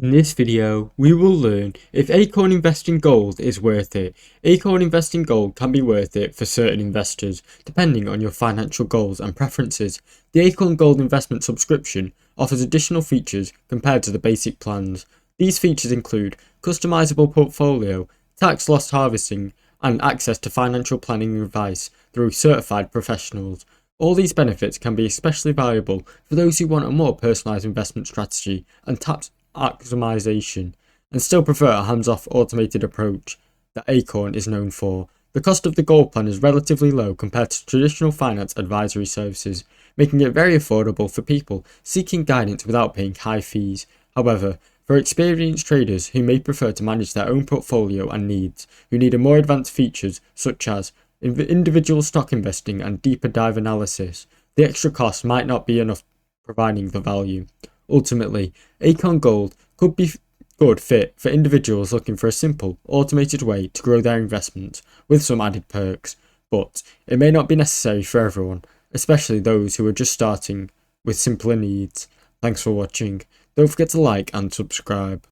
In this video, we will learn if Acorn investing gold is worth it. Acorn investing gold can be worth it for certain investors, depending on your financial goals and preferences. The Acorn Gold Investment subscription offers additional features compared to the basic plans. These features include customizable portfolio, tax loss harvesting, and access to financial planning advice through certified professionals. All these benefits can be especially valuable for those who want a more personalized investment strategy and tax optimization, and still prefer a hands-off automated approach that Acorn is known for. The cost of the gold plan is relatively low compared to traditional finance advisory services, making it very affordable for people seeking guidance without paying high fees. However, for experienced traders who may prefer to manage their own portfolio and needs, who need a more advanced features such as individual stock investing and deeper dive analysis, the extra cost might not be enough providing the value. Ultimately, Acorn Gold could be good fit for individuals looking for a simple, automated way to grow their investments with some added perks, but it may not be necessary for everyone, especially those who are just starting with simpler needs. Thanks for watching. Don't forget to like and subscribe.